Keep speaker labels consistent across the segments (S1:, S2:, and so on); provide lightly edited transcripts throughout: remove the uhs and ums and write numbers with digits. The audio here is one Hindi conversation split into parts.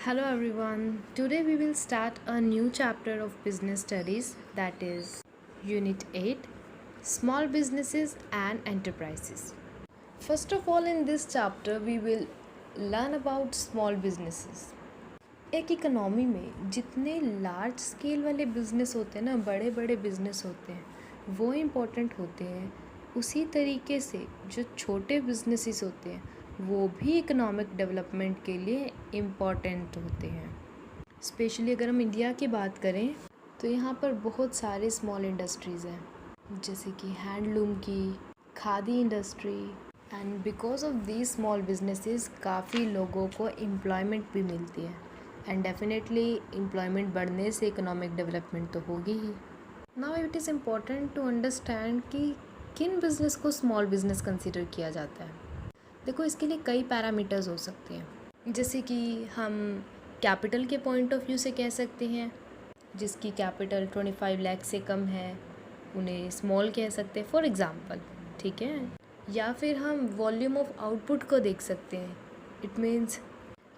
S1: Hello everyone. Today we will start a new chapter of business studies, that is Unit 8, Small Businesses and Enterprises. First of all, in this chapter we will learn about small businesses. एक इकोनॉमी में जितने लार्ज स्केल वाले बिजनेस होते हैं ना, बड़े बड़े बिजनेस होते हैं, वो इम्पोर्टेंट होते हैं। उसी तरीके से जो छोटे बिजनेसेस होते हैं वो भी इकोनॉमिक डेवलपमेंट के लिए इम्पॉर्टेंट होते हैं। स्पेशली अगर हम इंडिया की बात करें तो यहाँ पर बहुत सारे स्मॉल इंडस्ट्रीज़ हैं, जैसे कि हैंडलूम की, khadi industry, and because of these small businesses काफ़ी लोगों को एम्प्लॉयमेंट भी मिलती है, एंड डेफिनेटली एम्प्लॉयमेंट बढ़ने से इकोनॉमिक डेवलपमेंट तो होगी ही। Now it is important to understand कि किन बिज़नेस को स्मॉल बिज़नेस कंसिडर किया जाता है। देखो, इसके लिए कई पैरामीटर्स हो सकते हैं, जैसे कि हम कैपिटल के पॉइंट ऑफ व्यू से कह सकते हैं, जिसकी कैपिटल 25 लाख से कम है उन्हें स्मॉल कह सकते हैं फॉर एग्ज़ाम्पल, ठीक है। या फिर हम वॉल्यूम ऑफ आउटपुट को देख सकते हैं। इट मीन्स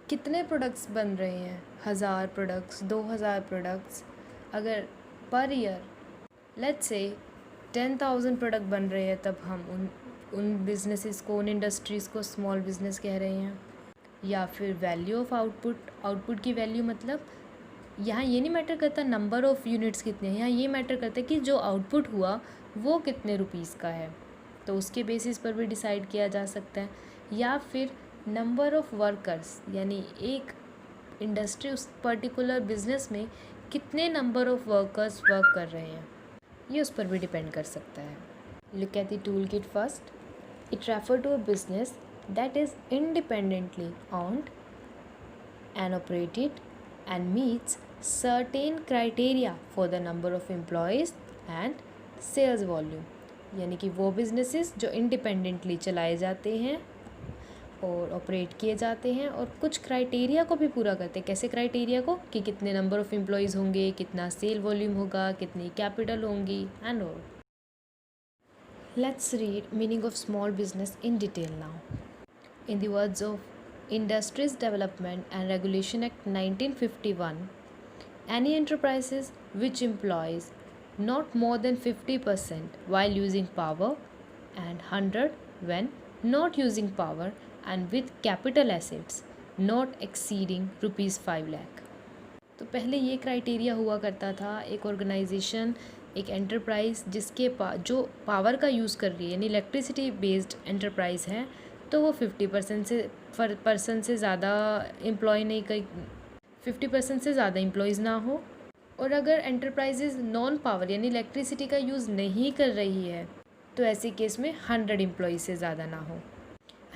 S1: कितने प्रोडक्ट्स बन रहे हैं, 1000 प्रोडक्ट्स, 2000 प्रोडक्ट्स। अगर per year let's say 10,000 product बन रहे हैं, तब हम उन बिजनेसेस को, उन इंडस्ट्रीज़ को स्मॉल बिजनेस कह रहे हैं। या फिर वैल्यू ऑफ आउटपुट की वैल्यू, मतलब यहाँ ये नहीं मैटर करता नंबर ऑफ यूनिट्स कितने हैं, यहाँ ये मैटर करता है कि जो आउटपुट हुआ वो कितने रुपीज़ का है, तो उसके बेसिस पर भी डिसाइड किया जा सकता है। या फिर नंबर ऑफ वर्कर्स, यानी एक इंडस्ट्री उस पर्टिकुलर बिजनेस में कितने नंबर ऑफ वर्कर्स वर्क कर रहे हैं, ये उस पर भी डिपेंड कर सकता है। Look at the tool kit first. It refers to a business that is independently owned and operated and meets certain criteria for the number of employees and sales volume. यानी कि वो बिजनेसेस जो इंडिपेंडेंटली चलाए जाते हैं और ऑपरेट किए जाते हैं और कुछ क्राइटेरिया को भी पूरा करते हैं। कैसे क्राइटेरिया को, कि कितने नंबर ऑफ़ एम्प्लॉयज़ होंगे, कितना सेल वॉल्यूम होगा, कितनी कैपिटल होंगी and all. Let's read meaning of small business in detail now. In the words of Industries Development and Regulation Act 1951, any enterprises which employs not more than 50% while using power and 100 when not using power and with capital assets not exceeding rupees 5 lakh. तो पहले ये क्राइटेरिया हुआ करता था, एक ऑर्गेनाइजेशन, एक एंटरप्राइज जिसके जो पावर का यूज़ कर रही है, यानी इलेक्ट्रिसिटी बेस्ड एंटरप्राइज है, तो वो 50% से ज़्यादा एम्प्लॉय नहीं, कई 50% से ज़्यादा एम्प्लॉयज़ ना हो। और अगर एंटरप्राइजेज नॉन पावर यानी इलेक्ट्रिसिटी का यूज़ नहीं कर रही है, तो ऐसे केस में 100 एम्प्लॉयज़ से ज़्यादा ना हो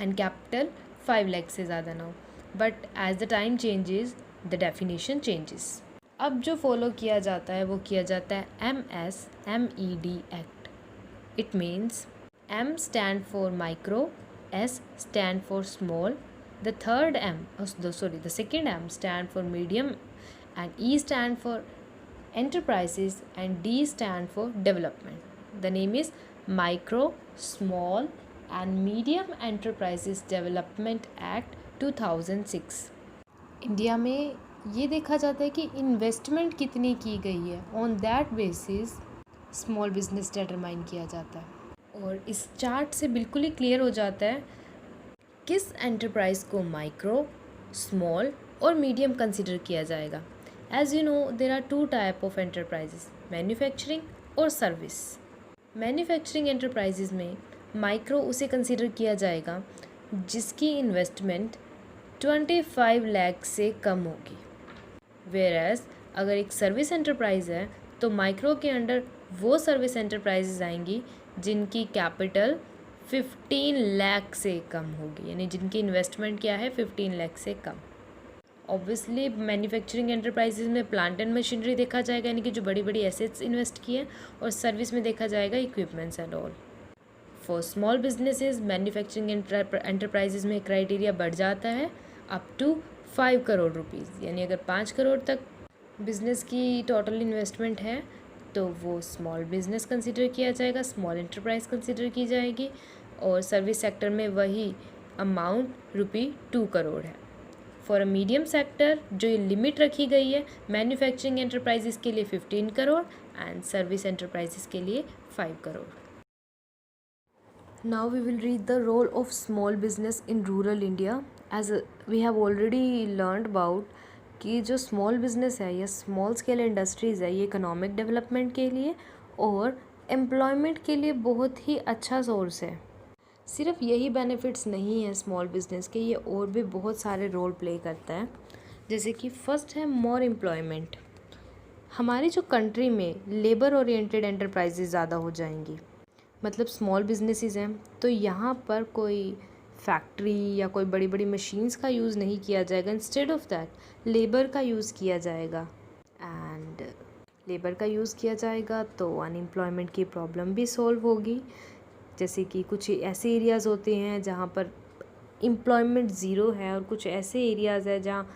S1: एंड कैपिटल 5 लाख से ज़्यादा ना हो। But as the time changes the definition changes. अब जो फॉलो किया जाता है वो किया जाता है MSMED act. It means M stand for micro, S stand for small, the second M stand for medium and E stand for enterprises and D stand for development. The name is Micro, Small and Medium Enterprises Development Act 2006. India में ये देखा जाता है कि इन्वेस्टमेंट कितनी की गई है, on that basis small business determine किया जाता है। और इस चार्ट से बिल्कुल ही क्लियर हो जाता है किस एंटरप्राइज को माइक्रो, स्मॉल और मीडियम कंसिडर किया जाएगा. As you know, there are two type of enterprises, manufacturing और सर्विस. मैन्युफैक्चरिंग एंटरप्राइजेज में माइक्रो उसे कंसिडर किया जाएगा जिसकी इन्वेस्टमेंट 25 लाख से कम होगी. वेयरएज अगर एक सर्विस एंटरप्राइज है तो माइक्रो के अंडर वो सर्विस एंटरप्राइजेज आएंगी जिनकी कैपिटल 15 लाख से कम होगी, यानी जिनकी इन्वेस्टमेंट क्या है 15 लाख से कम. ऑब्वियसली मैन्युफैक्चरिंग एंटरप्राइजेज में प्लांट एंड मशीनरी देखा जाएगा, यानी कि जो बड़ी बड़ी एसेट्स इन्वेस्ट किए, और सर्विस में देखा जाएगा equipments and all. For small businesses manufacturing enterprises में क्राइटेरिया बढ़ जाता है अप टू 5 करोड़ रुपीज़, यानी अगर 5 करोड़ तक बिजनेस की टोटल इन्वेस्टमेंट है तो वो स्मॉल बिजनेस कंसिडर किया जाएगा, स्मॉल एंटरप्राइज कंसिडर की जाएगी. और सर्विस सेक्टर में वही अमाउंट ₹2 करोड़ है. फॉर अ मीडियम सेक्टर जो ये लिमिट रखी गई है मैन्युफैक्चरिंग एंटरप्राइजेस के लिए 15 करोड़ एंड सर्विस एंटरप्राइजेस के लिए 5 crore. Now we will read the role of small business in rural India. As we have already learned about कि जो स्मॉल बिजनेस है या स्मॉल स्केल इंडस्ट्रीज़ है ये इकोनॉमिक डेवलपमेंट के लिए और एम्प्लॉयमेंट के लिए बहुत ही अच्छा सोर्स है. सिर्फ यही बेनिफिट्स नहीं है स्मॉल बिजनेस के, ये और भी बहुत सारे रोल प्ले करता है. जैसे कि फर्स्ट है मोर एम्प्लॉयमेंट. हमारी जो कंट्री में लेबर ओरिएंटेड एंटरप्राइजेज ज़्यादा हो जाएंगी. मतलब स्मॉल बिजनेसेस हैं तो यहाँ पर कोई फैक्ट्री या कोई बड़ी बड़ी मशीन्स का यूज़ नहीं किया जाएगा. इंस्टेड ऑफ दैट लेबर का यूज़ किया जाएगा एंड लेबर का यूज़ किया जाएगा तो अनएम्प्लॉयमेंट की प्रॉब्लम भी सॉल्व होगी. जैसे कि कुछ ऐसे एरियाज़ होते हैं जहाँ पर एम्प्लॉयमेंट ज़ीरो है और कुछ ऐसे एरियाज़ है जहाँ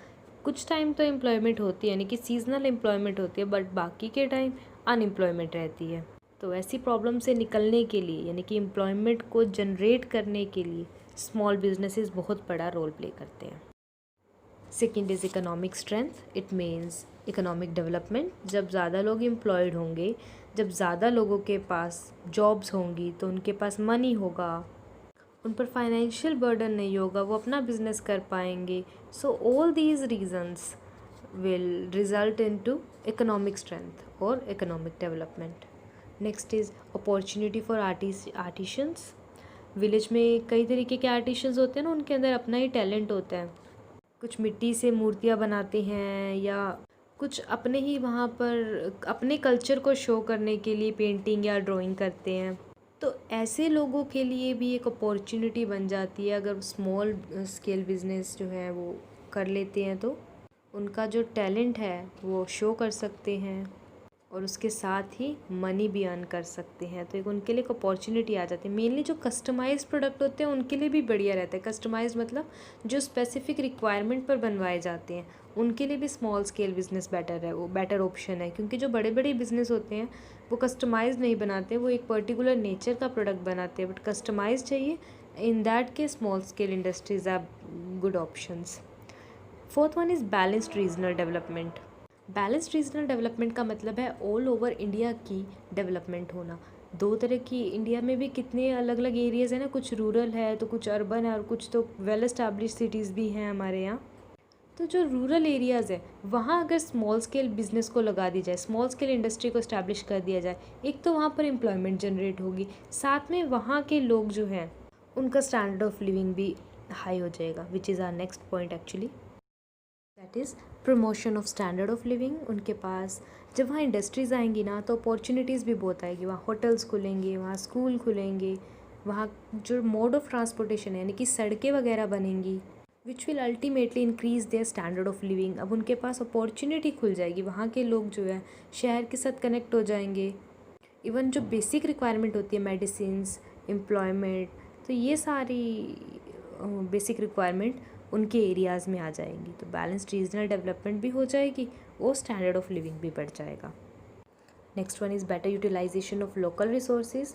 S1: कुछ टाइम तो एम्प्लॉयमेंट होती है यानी कि सीजनल एम्प्लॉयमेंट होती है बट बाकी के टाइम अनएम्प्लॉयमेंट रहती है. तो ऐसी प्रॉब्लम से निकलने के लिए यानी कि एम्प्लॉयमेंट को जनरेट करने के लिए स्मॉल बिजनेसेस बहुत बड़ा रोल प्ले करते हैं. Second is economic strength. It means economic development. जब ज़्यादा लोग एम्प्लॉयड होंगे, जब ज़्यादा लोगों के पास जॉब्स होंगी तो उनके पास मनी होगा, उन पर फाइनेंशियल बर्डन नहीं होगा, वो अपना बिजनेस कर पाएंगे. So all these reasons will result into economic strength और economic development. Next is opportunity for artisans. Village में कई तरीके के आर्टिशंस होते हैं ना, उनके अंदर अपना ही टैलेंट होता है. कुछ मिट्टी से मूर्तियाँ बनाते हैं या कुछ अपने ही वहाँ पर अपने कल्चर को शो करने के लिए पेंटिंग या ड्राइंग करते हैं. तो ऐसे लोगों के लिए भी एक अपॉर्चुनिटी बन जाती है अगर स्मॉल स्केल बिजनेस जो है वो कर लेते हैं तो उनका जो टैलेंट है वो शो कर सकते हैं और उसके साथ ही मनी भी अर्न कर सकते हैं. तो एक उनके लिए एक अपॉर्चुनिटी आ जाती है. मेनली जो कस्टमाइज्ड प्रोडक्ट होते हैं उनके लिए भी बढ़िया रहता है. कस्टमाइज्ड मतलब जो स्पेसिफिक रिक्वायरमेंट पर बनवाए जाते हैं उनके लिए भी स्मॉल स्केल बिजनेस बेटर है, वो बेटर ऑप्शन है. क्योंकि जो बड़े बड़े बिजनेस होते हैं वो कस्टमाइज नहीं बनाते, वो एक पर्टिकुलर नेचर का प्रोडक्ट बनाते हैं. बट कस्टमाइज चाहिए, इन दैट के small scale industries are good options. Fourth one is balanced regional development. Balanced regional development का मतलब है ऑल ओवर इंडिया की डेवलपमेंट होना. दो तरह की इंडिया में भी कितने अलग अलग एरियाज़ हैं ना, कुछ रूरल है तो कुछ अर्बन है और कुछ तो वेल एस्टैब्लिश सिटीज़ भी हैं हमारे यहाँ. तो जो रूरल एरियाज़ है वहाँ अगर स्मॉल स्केल बिजनेस को लगा दी जाए, स्मॉल स्केल इंडस्ट्री को इस्टेब्लिश कर दिया जाए, एक तो वहाँ पर एम्प्लॉयमेंट जनरेट होगी, साथ में वहाँ के लोग जो हैं उनका स्टैंडर्ड ऑफ लिविंग भी हाई हो जाएगा, which is our next point actually. That is promotion of standard of living. उनके पास जब वहाँ इंडस्ट्रीज़ आएंगी ना तो अपॉर्चुनिटीज़ भी बहुत आएगी. वहाँ होटल्स खुलेंगे, वहाँ स्कूल खुलेंगे, वहाँ जो मोड ऑफ ट्रांसपोर्टेशन है यानी कि सड़कें वगैरह बनेंगी which will ultimately increase their standard of living. अब उनके पास अपॉर्चुनिटी खुल जाएगी, वहाँ के लोग जो है शहर के साथ कनेक्ट हो जाएंगे. इवन जो बेसिक रिक्वायरमेंट होती है मेडिसिन्स, एम्प्लॉयमेंट, तो ये सारी बेसिक रिक्वायरमेंट उनके एरियाज़ में आ जाएंगी. तो बैलेंस्ड रीजनल डेवलपमेंट भी हो जाएगी और स्टैंडर्ड ऑफ लिविंग भी बढ़ जाएगा. Next one is better utilization of local resources.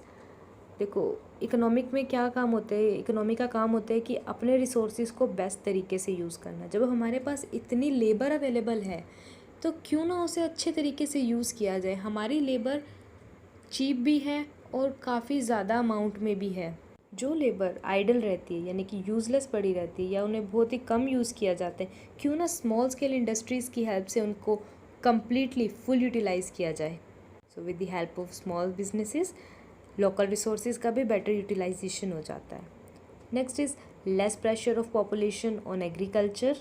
S1: देखो इकोनॉमिक में क्या काम होता है, इकोनॉमी का काम होता है कि अपने रिसोर्सेज को बेस्ट तरीके से यूज़ करना. जब हमारे पास इतनी लेबर अवेलेबल है तो क्यों ना उसे अच्छे तरीके से यूज़ किया जाए. हमारी लेबर चीप भी है और काफ़ी ज़्यादा अमाउंट में भी है. जो लेबर आइडल रहती है यानी कि यूज़लेस पड़ी रहती है या उन्हें बहुत ही कम यूज़ किया जाता है, क्यों ना स्मॉल स्केल इंडस्ट्रीज़ की हेल्प से उनको कम्प्लीटली फुल यूटिलाइज़ किया जाए. So with the help of small businesses local resources का भी बेटर यूटिलाइजेशन हो जाता है. Next is less pressure of population on agriculture.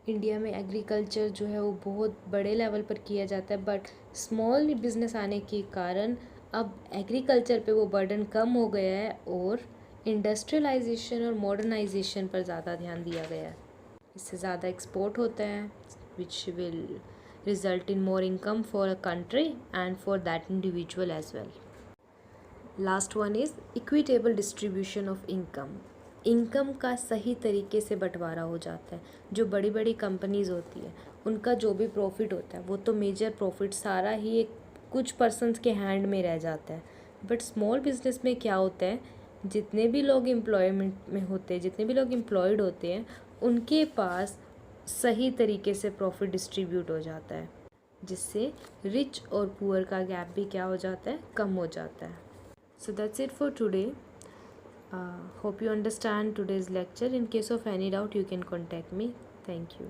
S1: India में एग्रीकल्चर जो है वो बहुत बड़े लेवल पर किया जाता है बट स्मॉल बिजनेस आने के कारण अब एग्रीकल्चर पे वो बर्डन कम हो गया है और इंडस्ट्रियलाइजेशन और मॉडर्नाइजेशन पर ज़्यादा ध्यान दिया गया है. इससे ज़्यादा एक्सपोर्ट होता है which will result in more income for a country and for that individual as well. Last one is equitable distribution of income. Income का सही तरीके से बंटवारा हो जाता है. जो बड़ी बड़ी कंपनीज़ होती है उनका जो भी प्रॉफिट होता है वो तो मेजर प्रॉफिट सारा ही एक कुछ पर्सन्स के हैंड में रह जाता है. बट स्मॉल बिजनेस में क्या होता है, जितने भी लोग एम्प्लॉयमेंट में होते हैं, जितने भी लोग एम्प्लॉयड होते हैं, उनके पास सही तरीके से प्रॉफिट डिस्ट्रीब्यूट हो जाता है, जिससे रिच और पुअर का गैप भी क्या हो जाता है, कम हो जाता है. So that's it for today. Hope you understand today's lecture. In case of any doubt, you can contact me. Thank you.